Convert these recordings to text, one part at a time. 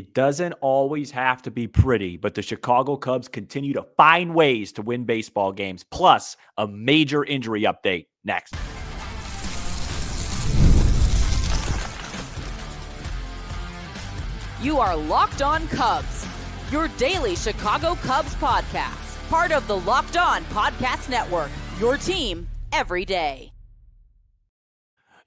It doesn't always have to be pretty, but the Chicago Cubs continue to find ways to win baseball games, plus a major injury update next. You are Locked On Cubs, your daily Chicago Cubs podcast, part of the Locked On Podcast Network, your team every day.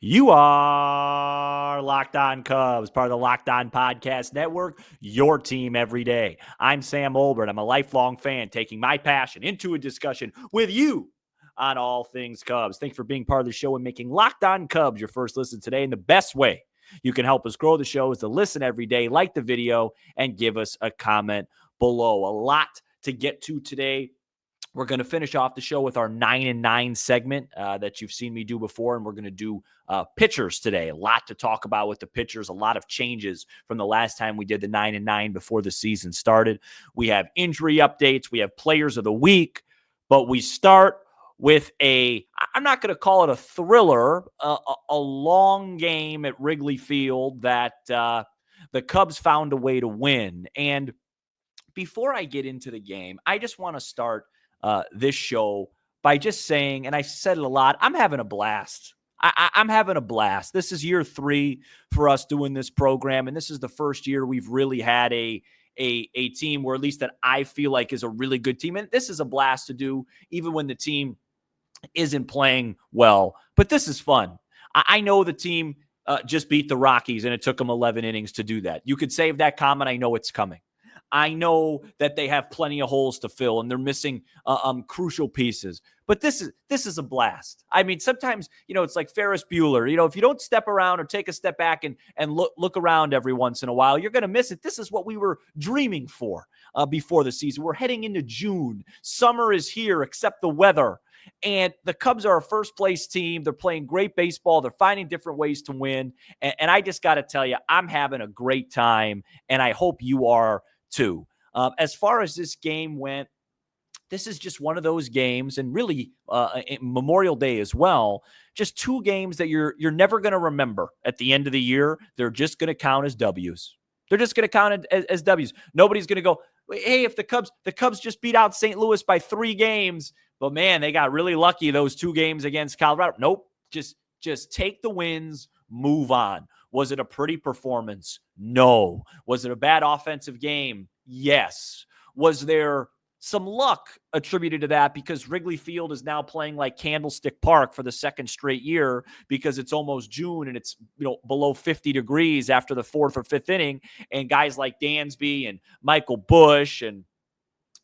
You are Locked On Cubs, part of the Locked On Podcast Network, your team every day. I'm Sam Olbert. I'm a lifelong fan taking my passion into a discussion with you on all things Cubs. Thanks for being part of the show and making Locked On Cubs your first listen today. And the best way you can help us grow the show is to listen every day, like the video, and give us a comment below. A lot to get to today. We're going to finish off the show with our 9 and 9 segment that you've seen me do before, and we're going to do pitchers today. A lot to talk about with the pitchers, a lot of changes from the last time we did the 9 and 9 before the season started. We have injury updates. We have players of the week, but we start with I'm not going to call it a thriller, a long game at Wrigley Field that the Cubs found a way to win. And before I get into the game, I just want to start this show by just saying, and I said it a lot, I'm having a blast. I'm having a blast. This is year 3 for us doing this program, and this is the first year we've really had a team where at least that I feel like is a really good team. And this is a blast to do, even when the team isn't playing well. But this is fun. I know the team just beat the Rockies, and it took them 11 innings to do that. You could save that comment. I know it's coming. I know that they have plenty of holes to fill and they're missing crucial pieces. But this is a blast. I mean, sometimes, it's like Ferris Bueller. If you don't step around or take a step back and look around every once in a while, you're going to miss it. This is what we were dreaming for before the season. We're heading into June. Summer is here, except the weather. And the Cubs are a first-place team. They're playing great baseball. They're finding different ways to win. And I just got to tell you, I'm having a great time, and I hope you are too. As far as this game went, this is just one of those games, and really Memorial Day as well, just 2 games that you're never going to remember at the end of the year. They're just going to count as W's. They're just going to count as W's. Nobody's going to go, hey, if the Cubs just beat out St. Louis by 3 games, but man, they got really lucky those 2 games against Colorado. Nope. Just take the wins, move on. Was it a pretty performance? No. Was it a bad offensive game? Yes. Was there some luck attributed to that because Wrigley Field is now playing like Candlestick Park for the second straight year because it's almost June and it's below 50 degrees after the 4th or 5th inning, and guys like Dansby and Michael Busch and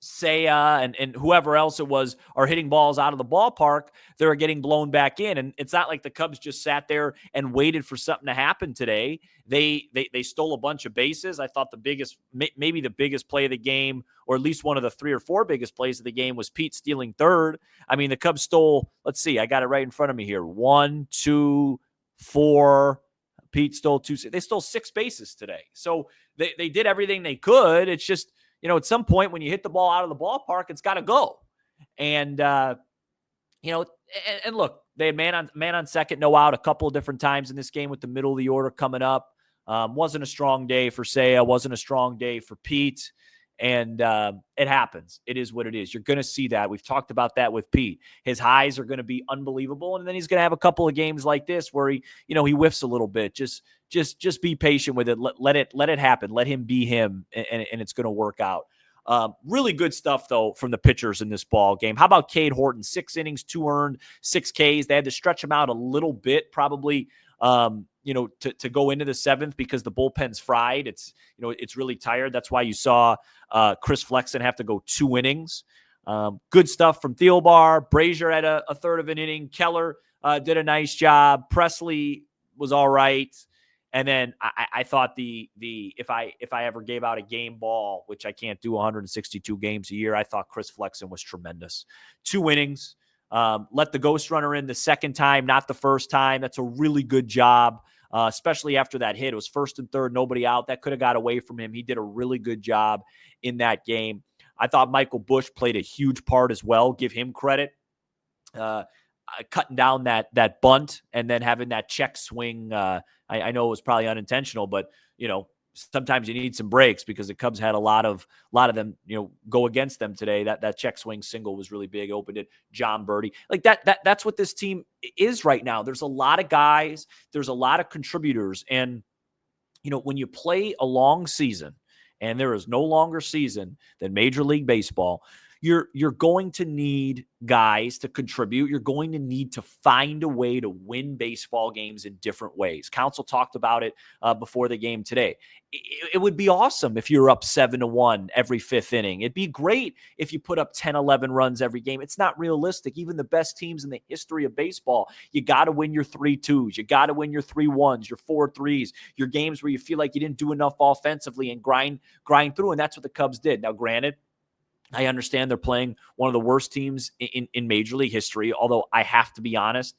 Seiya and whoever else it was are hitting balls out of the ballpark. They're getting blown back in. And it's not like the Cubs just sat there and waited for something to happen today. They stole a bunch of bases. I thought maybe the biggest play of the game, or at least one of the 3 or 4 biggest plays of the game, was Pete stealing third. I mean, the Cubs stole, let's see, I got it right in front of me here. 1, 2, 4. Pete stole 2. They stole 6 bases today. So they did everything they could. It's just, at some point when you hit the ball out of the ballpark, it's got to go. And, and look, they had man on second, no out a couple of different times in this game with the middle of the order coming up. Wasn't a strong day for Seiya. Wasn't a strong day for Pete. And it happens. It is what it is. You're going to see that. We've talked about that with Pete. His highs are going to be unbelievable. And then he's going to have a couple of games like this where he whiffs a little bit. Just be patient with it. Let it happen. Let him be him, and it's going to work out. Really good stuff, though, from the pitchers in this ball game. How about Cade Horton? 6 innings, 2 earned, 6 Ks. They had to stretch him out a little bit, probably, to go into the 7th because the bullpen's fried. It's really tired. That's why you saw Chris Flexen have to go 2 innings. Good stuff from Thielbar. Brazier had a third of an inning. Keller did a nice job. Presley was all right. And then I thought if I ever gave out a game ball, which I can't do 162 games a year, I thought Chris Flexen was tremendous. 2 innings, let the ghost runner in the second time, not the first time. That's a really good job, especially after that hit. It was 1st and 3rd, nobody out. That could have got away from him. He did a really good job in that game. I thought Michael Busch played a huge part as well. Give him credit. Cutting down that bunt and then having that check swing. I know it was probably unintentional, but sometimes you need some breaks because the Cubs had a lot of them, go against them today. That check swing single was really big. Opened it, John Birdie. Like that's what this team is right now. There's a lot of guys. There's a lot of contributors. And, when you play a long season, and there is no longer season than Major League Baseball, you're going to need guys to contribute. You're going to need to find a way to win baseball games in different ways. Council talked about it before the game today. It would be awesome if you're up 7-1 every fifth inning. It'd be great if you put up 10, 11 runs every game. It's not realistic. Even the best teams in the history of baseball, you got to win your 3-2s. You got to win your 3-1s, your 4-3s, your games where you feel like you didn't do enough offensively and grind through. And that's what the Cubs did. Now, granted, I understand they're playing one of the worst teams in Major League history, although I have to be honest,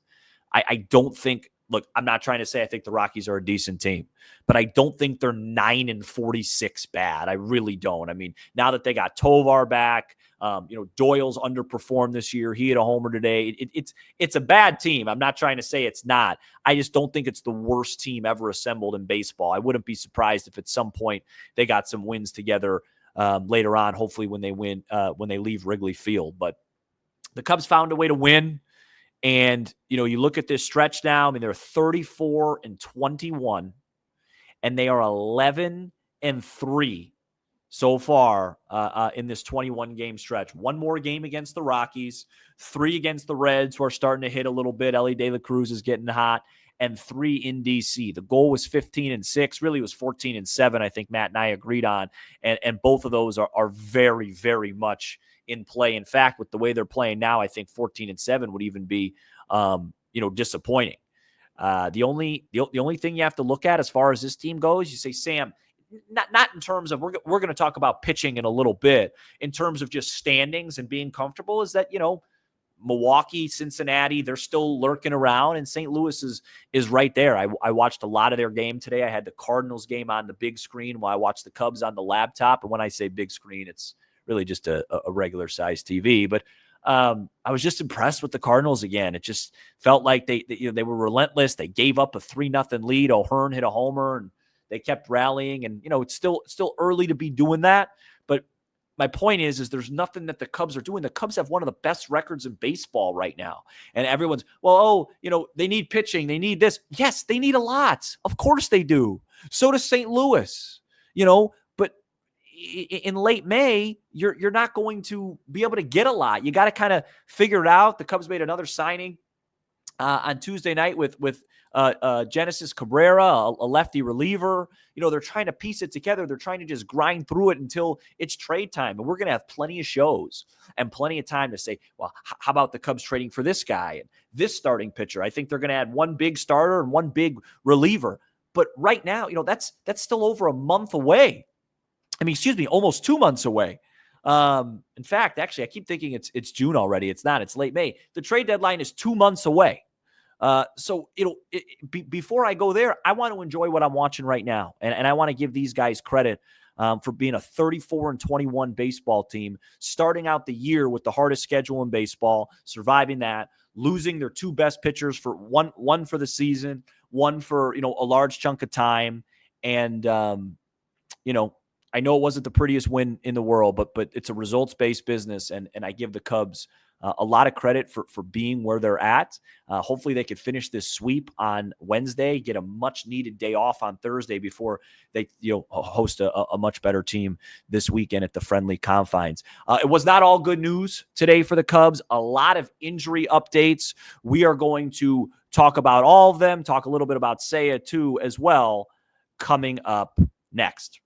I don't think – look, I'm not trying to say I think the Rockies are a decent team, but I don't think they're 9-46 bad. I really don't. I mean, now that they got Tovar back, Doyle's underperformed this year. He hit a homer today. It's a bad team. I'm not trying to say it's not. I just don't think it's the worst team ever assembled in baseball. I wouldn't be surprised if at some point they got some wins together later on, hopefully when they leave Wrigley Field. But the Cubs found a way to win. And, you look at this stretch now, I mean, they're 34-21, and they are 11-3 so far in this 21-game stretch. One more game against the Rockies, 3 against the Reds, who are starting to hit a little bit. Ellie De La Cruz is getting hot, and 3 in D.C. The goal was 15-6. Really, it was 14-7, I think Matt and I agreed on. And both of those are very, very much in play. In fact, with the way they're playing now, I think 14-7 would even be, disappointing. The only thing you have to look at as far as this team goes, you say, Sam, not in terms of, we're going to talk about pitching in a little bit, in terms of just standings and being comfortable, is that, Milwaukee, Cincinnati, they're still lurking around, and St. Louis is right there. I watched a lot of their game today. I had the Cardinals game on the big screen while I watched the Cubs on the laptop. And when I say big screen, it's really just a regular size TV. But I was just impressed with the Cardinals again. It just felt like they were relentless. They gave up a 3-0 lead. O'Hearn hit a homer, and they kept rallying. And it's still early to be doing that. But my point is there's nothing that the Cubs are doing. The Cubs have one of the best records in baseball right now. And everyone's, they need pitching. They need this. Yes, they need a lot. Of course they do. So does St. Louis, but in late May, you're not going to be able to get a lot. You got to kind of figure it out. The Cubs made another signing on Tuesday night with Genesis Cabrera, a lefty reliever. They're trying to piece it together. They're trying to just grind through it until it's trade time. And we're going to have plenty of shows and plenty of time to say, well, how about the Cubs trading for this guy and this starting pitcher? I think they're going to add one big starter and one big reliever. But right now, that's still over a month away. Almost 2 months away. In fact, actually, I keep thinking it's June already. It's not. It's late May. The trade deadline is 2 months away. Before I go there, I want to enjoy what I'm watching right now. And I want to give these guys credit for being a 34-21 baseball team, starting out the year with the hardest schedule in baseball, surviving that, losing their 2 best pitchers for one for the season, one for, a large chunk of time. And, I know it wasn't the prettiest win in the world, but it's a results-based business, and I give the Cubs a lot of credit for being where they're at. Hopefully they could finish this sweep on Wednesday, get a much-needed day off on Thursday before they host a much better team this weekend at the friendly confines. It was not all good news today for the Cubs. A lot of injury updates. We are going to talk about all of them, talk a little bit about Seiya too as well, coming up next.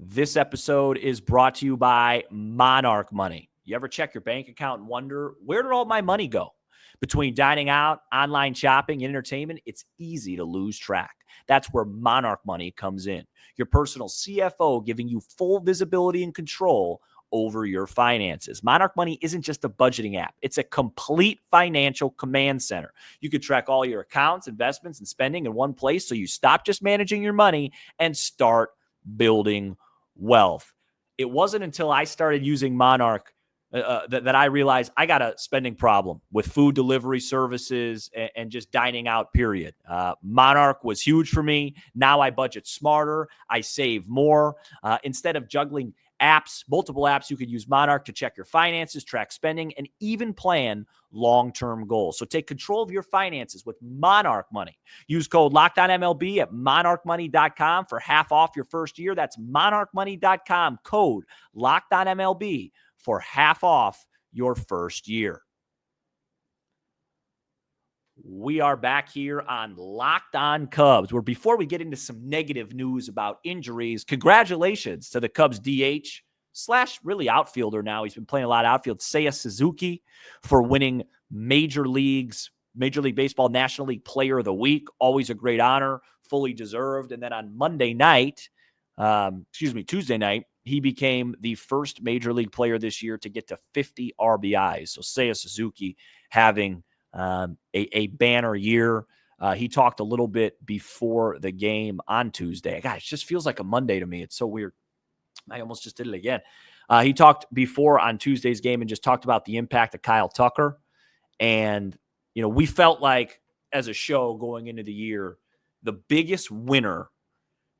This episode is brought to you by Monarch Money. You ever check your bank account and wonder, where did all my money go? Between dining out, online shopping, and entertainment, it's easy to lose track. That's where Monarch Money comes in. Your personal CFO giving you full visibility and control over your finances. Monarch Money isn't just a budgeting app. It's a complete financial command center. You can track all your accounts, investments, and spending in one place so you stop just managing your money and start building wealth. It wasn't until I started using Monarch that I realized I got a spending problem with food delivery services and just dining out, period. Monarch was huge for me. Now I budget smarter. I save more. Instead of juggling apps, multiple apps, you could use Monarch to check your finances, track spending, and even plan long-term goals. So take control of your finances with Monarch Money. Use code LOCKEDONMLB at monarchmoney.com for half off your first year. That's monarchmoney.com, code LOCKEDONMLB for half off your first year. We are back here on Locked On Cubs, where before we get into some negative news about injuries, congratulations to the Cubs DH / really outfielder now. He's been playing a lot of outfield, Seiya Suzuki, for winning Major League Baseball National League Player of the Week. Always a great honor, fully deserved. And then on Tuesday night, he became the first Major League player this year to get to 50 RBIs. So Seiya Suzuki having a banner year. He talked a little bit before the game on Tuesday. God, it just feels like a Monday to me. It's so weird. I almost just did it again. He talked before on Tuesday's game and just talked about the impact of Kyle Tucker. And, we felt like as a show going into the year, the biggest winner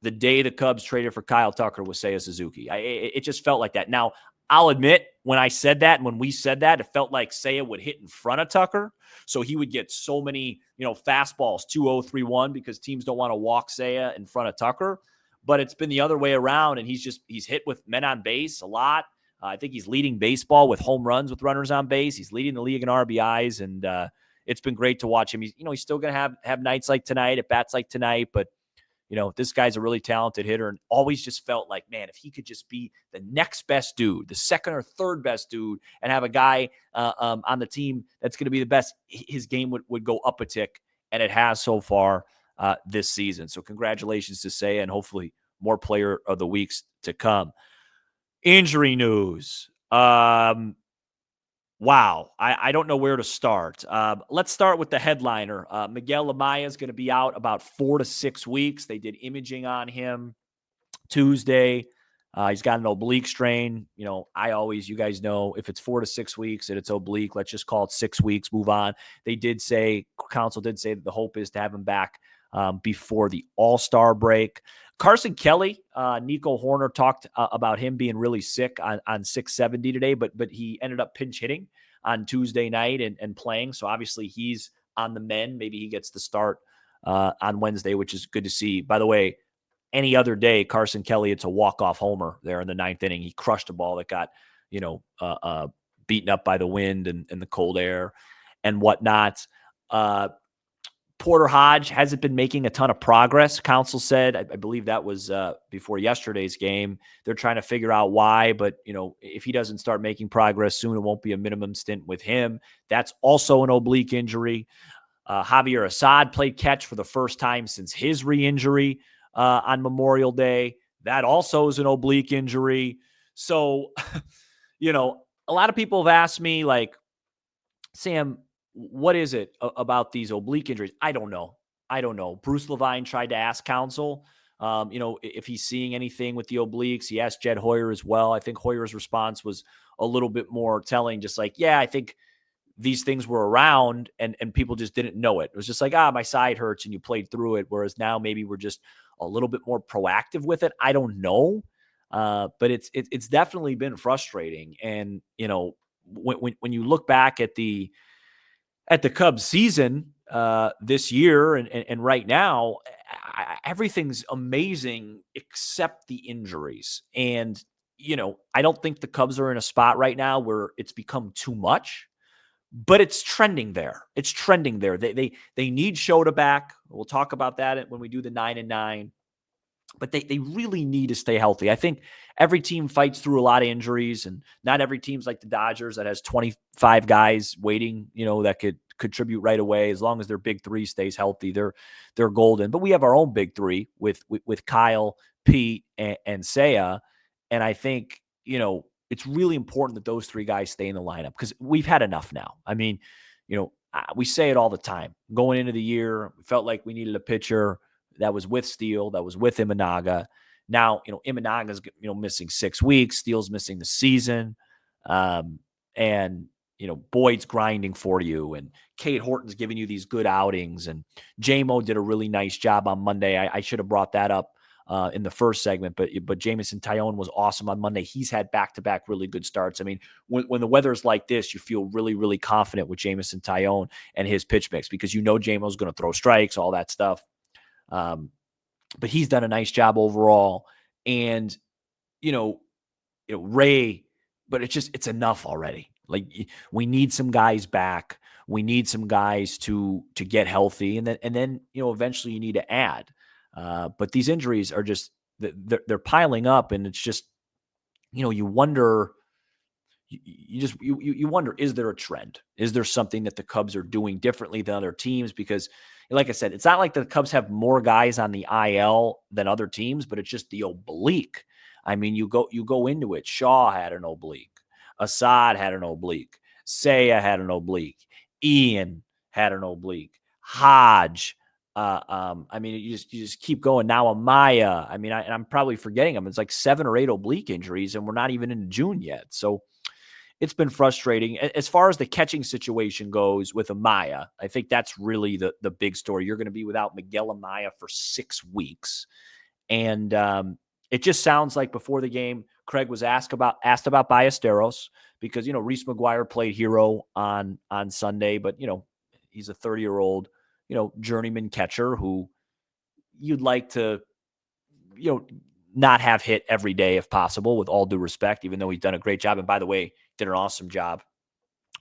the day the Cubs traded for Kyle Tucker was Seiya Suzuki. It just felt like that. Now, I'll admit, when I said that and when we said that, it felt like Seiya would hit in front of Tucker. So he would get so many, fastballs, 2-0, 3-1, because teams don't want to walk Seiya in front of Tucker. But it's been the other way around, and he's hit with men on base a lot. I think he's leading baseball with home runs with runners on base. He's leading the league in RBIs, and it's been great to watch him. He's still going to have nights like tonight, at bats like tonight, but this guy's a really talented hitter, and always just felt like, man, if he could just be the next best dude, the second or third best dude, and have a guy on the team that's going to be the best, his game would go up a tick, and it has so far this season. So congratulations to Seiya, and hopefully more player of the weeks to come. Injury news. Wow. I don't know where to start. Let's start with the headliner. Miguel Amaya is going to be out about 4 to 6 weeks. They did imaging on him Tuesday. He's got an oblique strain. You guys know, if it's 4 to 6 weeks and it's oblique, let's just call it 6 weeks, move on. Council did say that the hope is to have him back before the All-Star break. Carson Kelly, Nico Horner talked about him being really sick on 670 today, but he ended up pinch hitting on Tuesday night and playing. So obviously he's on the mend. Maybe he gets the start on Wednesday, which is good to see. By the way, any other day, Carson Kelly, it's a walk-off homer there in the 9th inning. He crushed a ball that got, beaten up by the wind and the cold air and whatnot. Porter Hodge hasn't been making a ton of progress. Council said, I believe that was before yesterday's game. They're trying to figure out why, but if he doesn't start making progress soon, it won't be a minimum stint with him. That's also an oblique injury. Javier Assad played catch for the first time since his re-injury on Memorial Day. That also is an oblique injury. So, a lot of people have asked me, like, Sam, what is it about these oblique injuries? I don't know. Bruce Levine tried to ask Council, if he's seeing anything with the obliques. He asked Jed Hoyer as well. I think Hoyer's response was a little bit more telling, just like, yeah, I think these things were around and people just didn't know it. It was just like, my side hurts, and you played through it. Whereas now maybe we're just a little bit more proactive with it. I don't know. But it's definitely been frustrating. And, when you look back at the Cubs season this year and right now, everything's amazing except the injuries. And, I don't think the Cubs are in a spot right now where it's become too much, but it's trending there. They need Shota back. We'll talk about that when we do the 9-9. But they really need to stay healthy. I think every team fights through a lot of injuries, and not every team's like the Dodgers that has 25 guys waiting, that could contribute right away. As long as their big three stays healthy, they're golden. But we have our own big three with Kyle, Pete, and Seiya. And I think, it's really important that those three guys stay in the lineup, because we've had enough now. I mean, we say it all the time. Going into the year, we felt like we needed a pitcher that was with Steele, that was with Imanaga. Now, Imanaga's, missing 6 weeks. Steele's missing the season. and Boyd's grinding for you, and Kate Horton's giving you these good outings, and J-Mo did a really nice job on Monday. I should have brought that up in the first segment, but Jamison Tyone was awesome on Monday. He's had back-to-back really good starts. I mean, when the weather's like this, you feel really, really confident with Jamison Tyone and his pitch mix because J-Mo's going to throw strikes, all that stuff. But he's done a nice job overall, and Ray, but it's enough already. Like, we need some guys back. We need some guys to get healthy, and then eventually you need to add. But these injuries are just they're piling up, and it's just you wonder. You wonder, is there a trend? Is there something that the Cubs are doing differently than other teams? Because, like I said, it's not like the Cubs have more guys on the IL than other teams, but it's just the oblique. I mean, you go into it. Shaw had an oblique. Assad had an oblique. Seiya had an oblique. Ian had an oblique. Hodge. I mean, you just keep going. Now Amaya. I mean, I'm probably forgetting them. It's like 7 or 8 oblique injuries, and we're not even in June yet. So it's been frustrating. As far as the catching situation goes with Amaya, I think that's really the big story. You're going to be without Miguel Amaya for 6 weeks. And it just sounds like before the game, Craig was asked about Ballesteros because, Reese McGuire played hero on Sunday, but, he's a 30-year-old, journeyman catcher who you'd like to, not have hit every day if possible, with all due respect, even though he's done a great job. And by the way, did an awesome job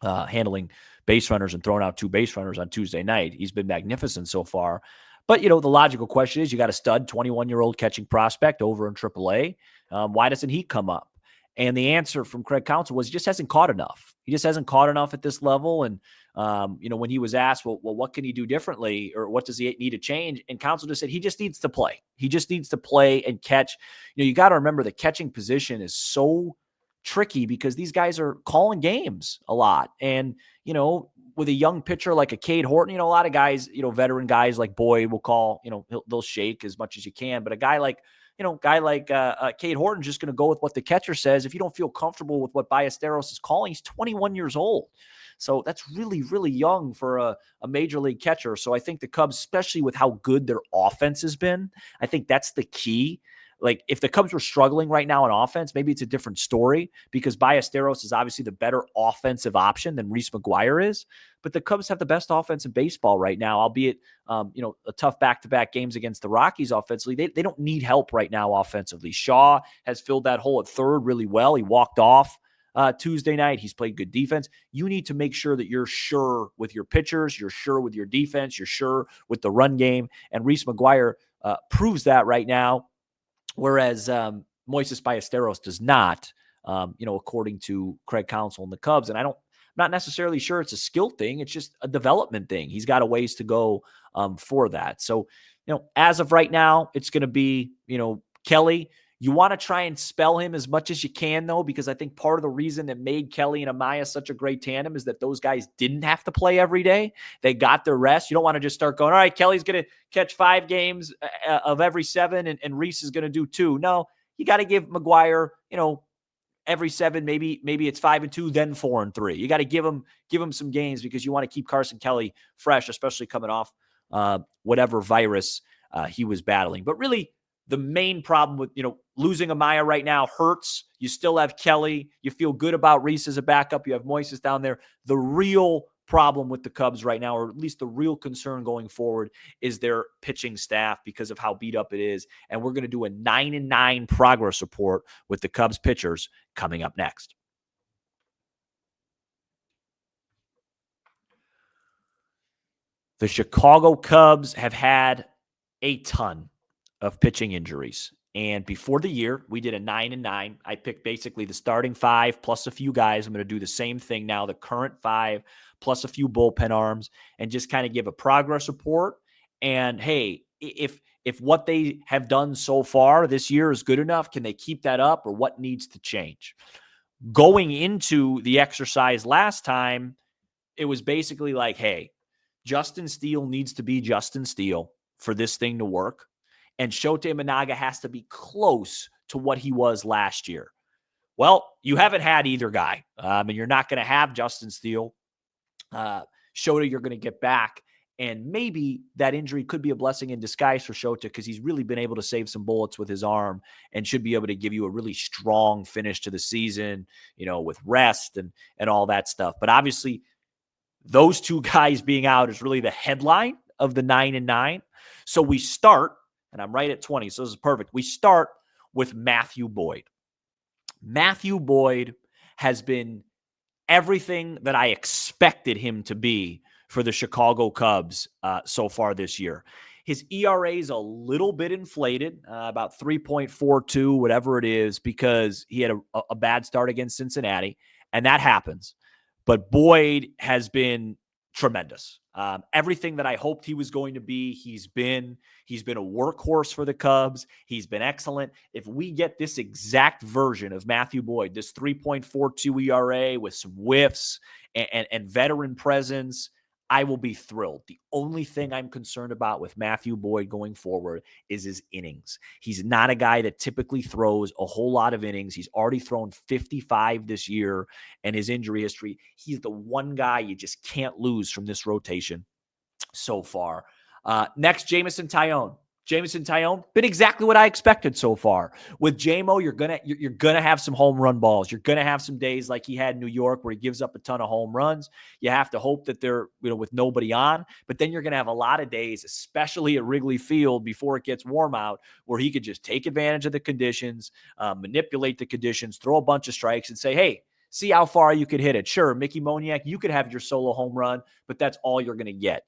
handling base runners and throwing out 2 base runners on Tuesday night. He's been magnificent so far. But, the logical question is, you got a stud 21-year-old catching prospect over in AAA. Why doesn't he come up? And the answer from Craig Counsell was he just hasn't caught enough. He just hasn't caught enough at this level. And, when he was asked, well, what can he do differently, or what does he need to change? And Counsell just said he just needs to play. He just needs to play and catch. You got to remember the catching position is so tricky because these guys are calling games a lot. And, with a young pitcher like a Cade Horton, a lot of guys, veteran guys like Boyd will call, they'll shake as much as you can. But a guy like, Cade Horton's just going to go with what the catcher says. If you don't feel comfortable with what Ballesteros is calling, he's 21 years old. So that's really, really young for a major league catcher. So I think the Cubs, especially with how good their offense has been, I think that's the key. Like, if the Cubs were struggling right now on offense, maybe it's a different story because Ballesteros is obviously the better offensive option than Reese McGuire is. But the Cubs have the best offense in baseball right now, albeit, a tough back-to-back games against the Rockies offensively. They don't need help right now offensively. Shaw has filled that hole at third really well. He walked off Tuesday night. He's played good defense. You need to make sure that you're sure with your pitchers, you're sure with your defense, you're sure with the run game. And Reese McGuire proves that right now. Whereas Moises Ballesteros does not, according to Craig Counsell and the Cubs. And I'm not necessarily sure it's a skill thing. It's just a development thing. He's got a ways to go for that. So, as of right now, it's going to be, Kelly. You want to try and spell him as much as you can, though, because I think part of the reason that made Kelly and Amaya such a great tandem is that those guys didn't have to play every day. They got their rest. You don't want to just start going, all right, Kelly's going to catch 5 games of every 7, and Reese is going to do 2. No, you got to give McGuire, every 7, maybe it's 5 and 2, then 4 and 3. You got to give him some games because you want to keep Carson Kelly fresh, especially coming off whatever virus he was battling. But really, the main problem with, losing Amaya right now hurts. You still have Kelly. You feel good about Reese as a backup. You have Moises down there. The real problem with the Cubs right now, or at least the real concern going forward, is their pitching staff because of how beat up it is. And we're going to do a 9-9 progress report with the Cubs pitchers coming up next. The Chicago Cubs have had a ton of pitching injuries. And before the year, we did a 9-9. I picked basically the starting 5 plus a few guys. I'm going to do the same thing now, the current 5 plus a few bullpen arms, and just kind of give a progress report. And hey, if what they have done so far this year is good enough, can they keep that up, or what needs to change? Going into the exercise last time, it was basically like, hey, Justin Steele needs to be Justin Steele for this thing to work. And Shota Imanaga has to be close to what he was last year. Well, you haven't had either guy, and you're not going to have Justin Steele. Shota, you're going to get back. And maybe that injury could be a blessing in disguise for Shota because he's really been able to save some bullets with his arm and should be able to give you a really strong finish to the season, with rest and all that stuff. But obviously, those two guys being out is really the headline of the 9-9. So we start, and I'm right at 20, so this is perfect. We start with Matthew Boyd. Matthew Boyd has been everything that I expected him to be for the Chicago Cubs so far this year. His ERA is a little bit inflated, about 3.42, whatever it is, because he had a bad start against Cincinnati, and that happens. But Boyd has been tremendous. Everything that I hoped he was going to be, he's been a workhorse for the Cubs. He's been excellent. If we get this exact version of Matthew Boyd, this 3.42 ERA with some whiffs and veteran presence, I will be thrilled. The only thing I'm concerned about with Matthew Boyd going forward is his innings. He's not a guy that typically throws a whole lot of innings. He's already thrown 55 this year, and his injury history, he's the one guy you just can't lose from this rotation so far. Next, Jameson Taillon. Jameson Taillon, been exactly what I expected so far. With JMO, you're gonna have some home run balls. You're gonna have some days like he had in New York where he gives up a ton of home runs. You have to hope that they're with nobody on, but then you're gonna have a lot of days, especially at Wrigley Field before it gets warm out, where he could just take advantage of the conditions, manipulate the conditions, throw a bunch of strikes, and say, hey, see how far you could hit it. Sure, Mickey Moniak, you could have your solo home run, but that's all you're gonna get.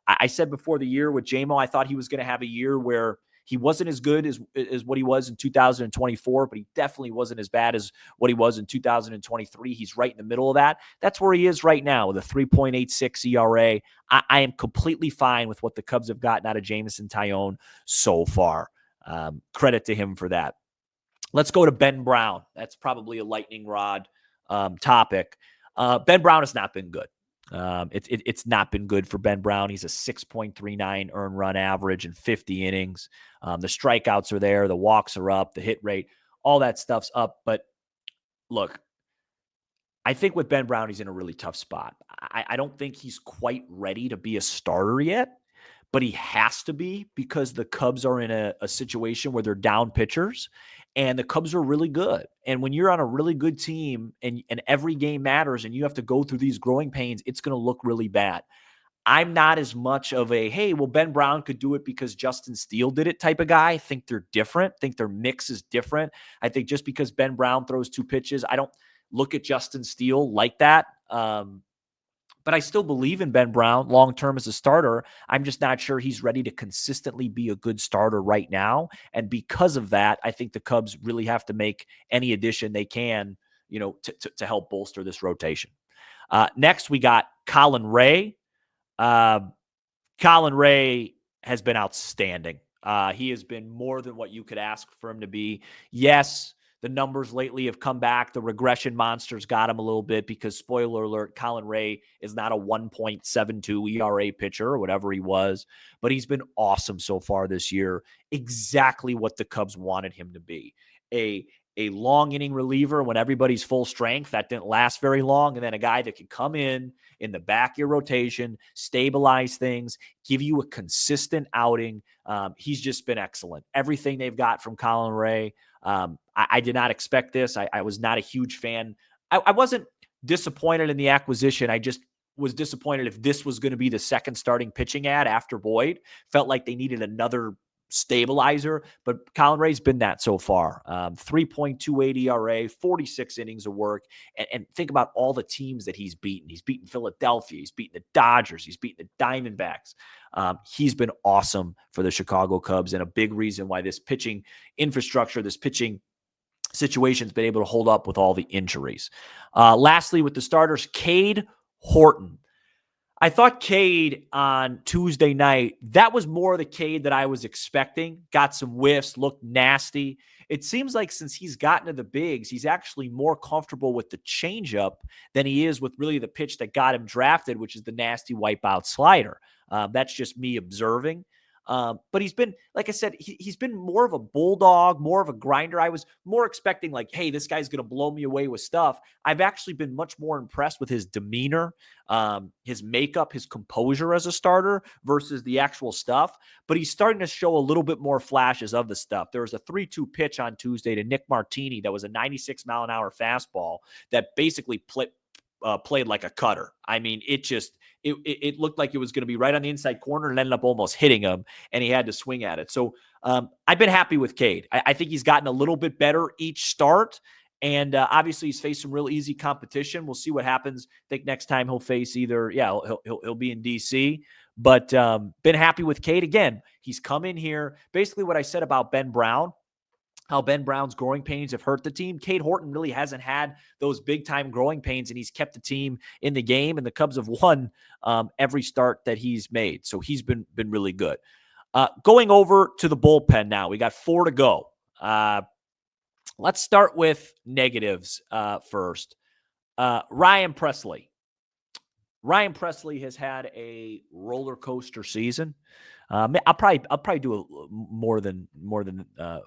I said before the year with JMO, I thought he was going to have a year where he wasn't as good as what he was in 2024, but he definitely wasn't as bad as what he was in 2023. He's right in the middle of that. That's where he is right now with a 3.86 ERA. I am completely fine with what the Cubs have gotten out of Jameson Taillon so far. Credit to him for that. Let's go to Ben Brown. That's probably a lightning rod topic. Ben Brown has not been good. It's not been good for Ben Brown. He's a 6.39 earned run average in 50 innings. The strikeouts are there. The walks are up. The hit rate, all that stuff's up. But look, I think with Ben Brown, he's in a really tough spot. I don't think he's quite ready to be a starter yet, but he has to be because the Cubs are in a situation where they're down pitchers and the Cubs are really good. And when you're on a really good team and every game matters and you have to go through these growing pains, it's going to look really bad. I'm not as much of a, hey, well, Ben Brown could do it because Justin Steele did it type of guy. I think they're different. I think their mix is different. I think just because Ben Brown throws two pitches, I don't look at Justin Steele like that. But I still believe in Ben Brown long-term as a starter. I'm just not sure he's ready to consistently be a good starter right now. And because of that, I think the Cubs really have to make any addition they can, to help bolster this rotation. Next, we got Colin Ray. Colin Ray has been outstanding. He has been more than what you could ask for him to be. Yes, the numbers lately have come back. The regression monsters got him a little bit because, spoiler alert, Colin Ray is not a 1.72 ERA pitcher or whatever he was, but he's been awesome so far this year. Exactly what the Cubs wanted him to be. A long inning reliever when everybody's full strength. That didn't last very long. And then a guy that can come in the back of your rotation, stabilize things, give you a consistent outing. He's just been excellent. Everything they've got from Colin Ray. I did not expect this. I was not a huge fan. I wasn't disappointed in the acquisition. I just was disappointed if this was going to be the second starting pitching ad after Boyd. Felt like they needed another stabilizer, but Colin Ray's been that so far. 3.28 ERA, 46 innings of work. And think about all the teams that he's beaten. He's beaten Philadelphia. He's beaten the Dodgers. He's beaten the Diamondbacks. He's been awesome for the Chicago Cubs and a big reason why this pitching infrastructure, this pitching situation's been able to hold up with all the injuries. Lastly, with the starters, Cade Horton. I thought Cade on Tuesday night, that was more the Cade that I was expecting. Got some whiffs, looked nasty. It seems like since he's gotten to the bigs, he's actually more comfortable with the changeup than he is with really the pitch that got him drafted, which is the nasty wipeout slider. That's just me observing. But he's been, like I said, he's been more of a bulldog, more of a grinder. I was more expecting like, hey, this guy's going to blow me away with stuff. I've actually been much more impressed with his demeanor, his makeup, his composure as a starter versus the actual stuff. But he's starting to show a little bit more flashes of the stuff. There was a 3-2 pitch on Tuesday to Nick Martini that was a 96-mile-an-hour fastball that basically played like a cutter. I mean, it looked like it was going to be right on the inside corner and ended up almost hitting him, and he had to swing at it. So I've been happy with Cade. I think he's gotten a little bit better each start, and obviously he's faced some real easy competition. We'll see what happens. I think next time he'll face either, he'll be in DC, but been happy with Cade. Again, he's come in here. Basically what I said about Ben Brown, how Ben Brown's growing pains have hurt the team. Cade Horton really hasn't had those big-time growing pains, and he's kept the team in the game, and the Cubs have won every start that he's made. So he's been really good. Going over to the bullpen now. We got 4 to go. Let's start with negatives first. Ryan Presley. Ryan Presley has had a roller coaster season. I'll probably do more than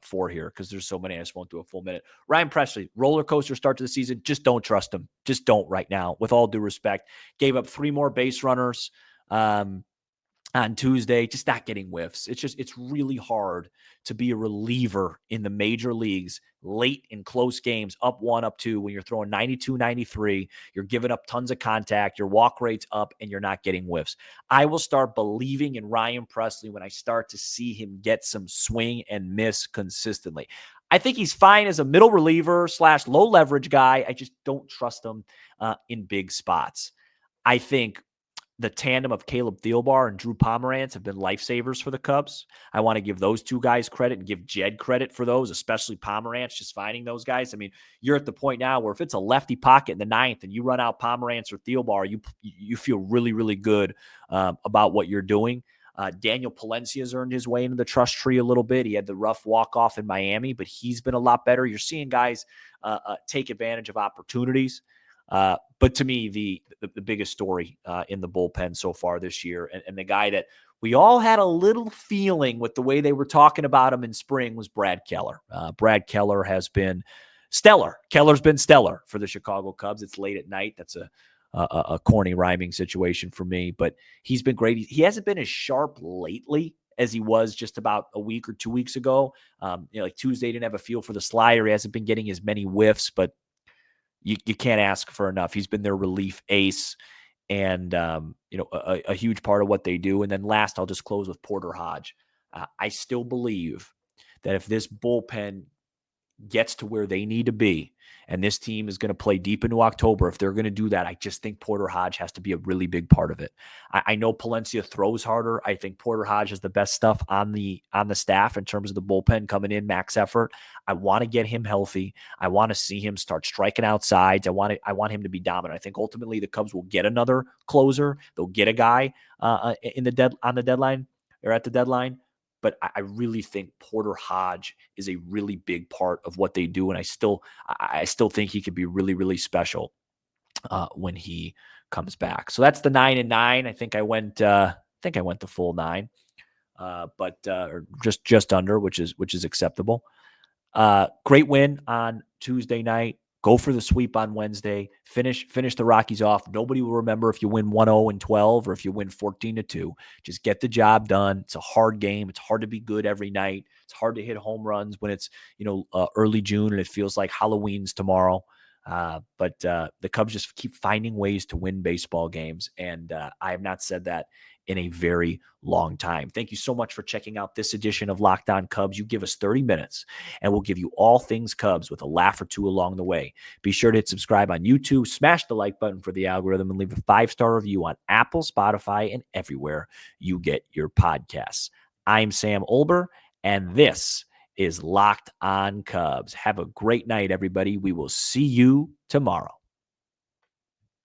4 here because there's so many. I just won't do a full minute. Ryan Presley, roller coaster start to the season. Just don't trust him. Just don't right now. With all due respect, gave up 3 more base runners on Tuesday. Just not getting whiffs. It's really hard to be a reliever in the major leagues late in close games, up 1, up 2, when you're throwing 92, 93, you're giving up tons of contact, your walk rate's up, and you're not getting whiffs. I will start believing in Ryan Presley when I start to see him get some swing and miss consistently. I think he's fine as a middle reliever / low leverage guy. I just don't trust him in big spots. I think the tandem of Caleb Thielbar and Drew Pomeranz have been lifesavers for the Cubs. I want to give those 2 guys credit and give Jed credit for those, especially Pomeranz, just finding those guys. I mean, you're at the point now where if it's a lefty pocket in the 9th and you run out Pomeranz or Thielbar, you feel really, really good about what you're doing. Daniel Palencia has earned his way into the trust tree a little bit. He had the rough walk-off in Miami, but he's been a lot better. You're seeing guys take advantage of opportunities. But to me, the biggest story in the bullpen so far this year, and the guy that we all had a little feeling with the way they were talking about him in spring, was Brad Keller. Brad Keller has been stellar. Keller's been stellar for the Chicago Cubs. It's late at night. That's a corny rhyming situation for me, but he's been great. He hasn't been as sharp lately as he was just about a week or 2 weeks ago. Like Tuesday, didn't have a feel for the slider. He hasn't been getting as many whiffs, but you can't ask for enough. He's been their relief ace and, a huge part of what they do. And then last, I'll just close with Porter Hodge. I still believe that if this bullpen gets to where they need to be, and this team is going to play deep into October, if they're going to do that, I just think Porter Hodge has to be a really big part of it. I know Palencia throws harder. I think Porter Hodge has the best stuff on the staff in terms of the bullpen coming in, max effort. I want to get him healthy. I want to see him start striking out sides. I want him to be dominant. I think ultimately the Cubs will get another closer. They'll get a guy on the deadline or at the deadline. But I really think Porter Hodge is a really big part of what they do, and I still think he could be really, really special when he comes back. So that's the 9 and 9. I think I went the full 9, but or just under, which is acceptable. Great win on Tuesday night. Go for the sweep on Wednesday. Finish the Rockies off. Nobody will remember if you win 1-0 and 12 or if you win 14-2. Just get the job done. It's a hard game. It's hard to be good every night. It's hard to hit home runs when it's early June and it feels like Halloween's tomorrow. But the Cubs just keep finding ways to win baseball games, and I have not said that in a very long time. Thank you so much for checking out this edition of Locked On Cubs. You give us 30 minutes, and we'll give you all things Cubs with a laugh or two along the way. Be sure to hit subscribe on YouTube, smash the like button for the algorithm, and leave a 5-star review on Apple, Spotify, and everywhere you get your podcasts. I'm Sam Olber, and this is Locked On Cubs. Have a great night, everybody. We will see you tomorrow.